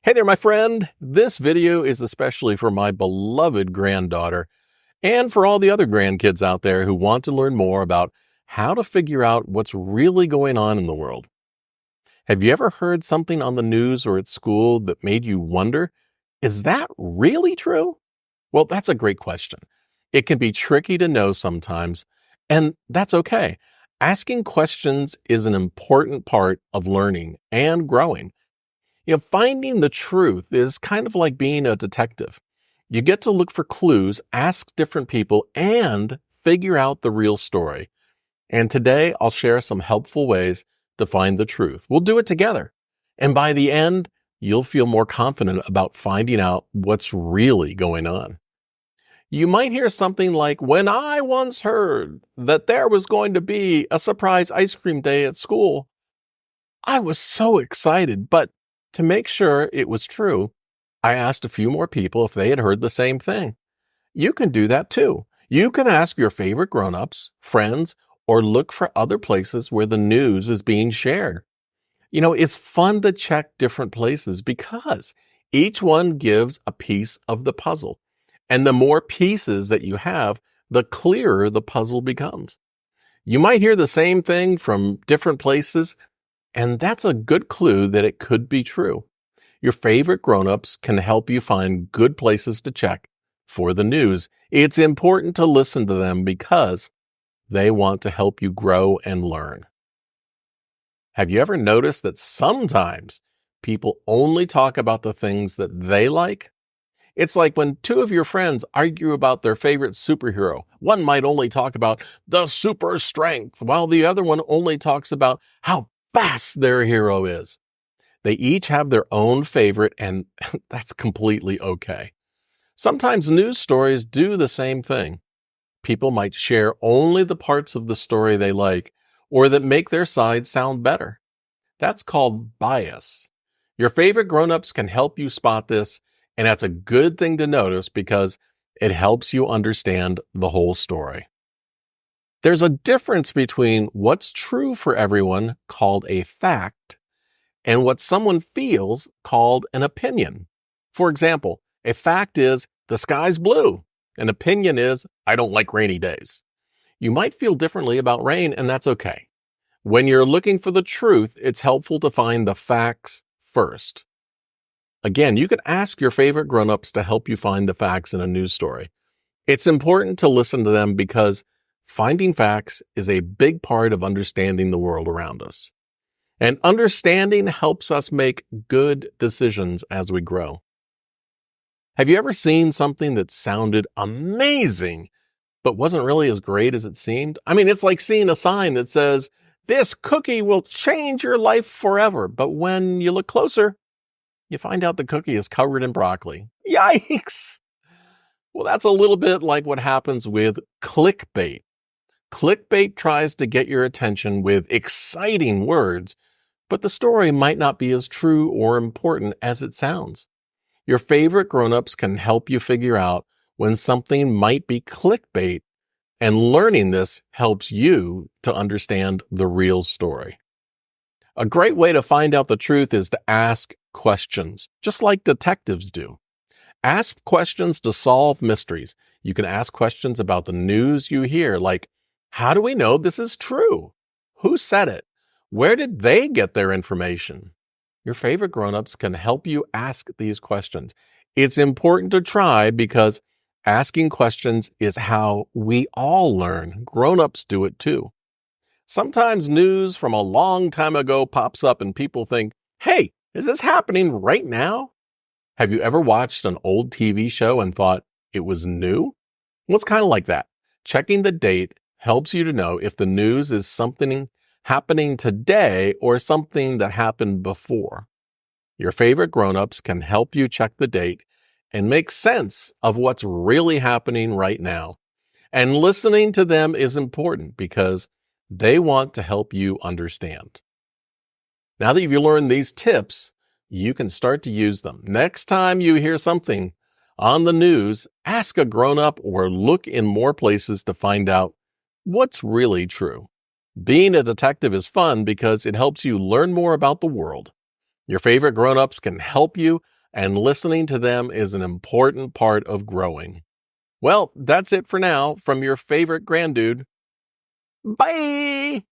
Hey there, my friend. This video is especially for my beloved granddaughter and for all the other grandkids out there who want to learn more about how to figure out what's really going on in the world. Have you ever heard something on the news or at school that made you wonder, is that really true? Well, that's a great question. It can be tricky to know sometimes, and that's okay. Asking questions is an important part of learning and growing. Finding the truth is kind of like being a detective. You get to look for clues, ask different people, and figure out the real story. And today I'll share some helpful ways to find the truth. We'll do it together. And by the end, you'll feel more confident about finding out what's really going on. You might hear something like, when I once heard that there was going to be a surprise ice cream day at school, I was so excited, but to make sure it was true, I asked a few more people if they had heard the same thing. You can do that too. You can ask your favorite grown-ups, friends, or look for other places where the news is being shared. It's fun to check different places because each one gives a piece of the puzzle. And the more pieces that you have, the clearer the puzzle becomes. You might hear the same thing from different places, and that's a good clue that it could be true. Your favorite grown-ups can help you find good places to check for the news. It's important to listen to them because they want to help you grow and learn. Have you ever noticed that sometimes people only talk about the things that they like? It's like when two of your friends argue about their favorite superhero. One might only talk about the super strength, while the other one only talks about how fast their hero is. They each have their own favorite, and that's completely okay. Sometimes news stories do the same thing. People might share only the parts of the story they like or that make their side sound better. That's called bias. Your favorite grown-ups can help you spot this, and that's a good thing to notice because it helps you understand the whole story. There's a difference between what's true for everyone, called a fact, and what someone feels, called an opinion. For example, a fact is the sky's blue. An opinion is I don't like rainy days. You might feel differently about rain, and that's okay. When you're looking for the truth, it's helpful to find the facts first. Again, you could ask your favorite grown-ups to help you find the facts in a news story. It's important to listen to them because finding facts is a big part of understanding the world around us. And understanding helps us make good decisions as we grow. Have you ever seen something that sounded amazing, but wasn't really as great as it seemed? It's like seeing a sign that says, this cookie will change your life forever. But when you look closer, you find out the cookie is covered in broccoli. Yikes! Well, that's a little bit like what happens with clickbait. Clickbait tries to get your attention with exciting words, but the story might not be as true or important as it sounds. Your favorite grown-ups can help you figure out when something might be clickbait, and learning this helps you to understand the real story. A great way to find out the truth is to ask questions, just like detectives do. Ask questions to solve mysteries. You can ask questions about the news you hear, like, how do we know this is true? Who said it? Where did they get their information? Your favorite grown-ups can help you ask these questions. It's important to try because asking questions is how we all learn. Grown-ups do it too. Sometimes news from a long time ago pops up and people think, hey, is this happening right now? Have you ever watched an old TV show and thought it was new? Well, it's kind of like that. Checking the date helps you to know if the news is something happening today or something that happened before. Your favorite grown-ups can help you check the date and make sense of what's really happening right now. And listening to them is important because they want to help you understand. Now that you've learned these tips, you can start to use them. Next time you hear something on the news, ask a grown-up or look in more places to find out what's really true. Being a detective is fun because it helps you learn more about the world. Your favorite grown-ups can help you, and listening to them is an important part of growing. Well, that's it for now from your favorite granddude. Bye!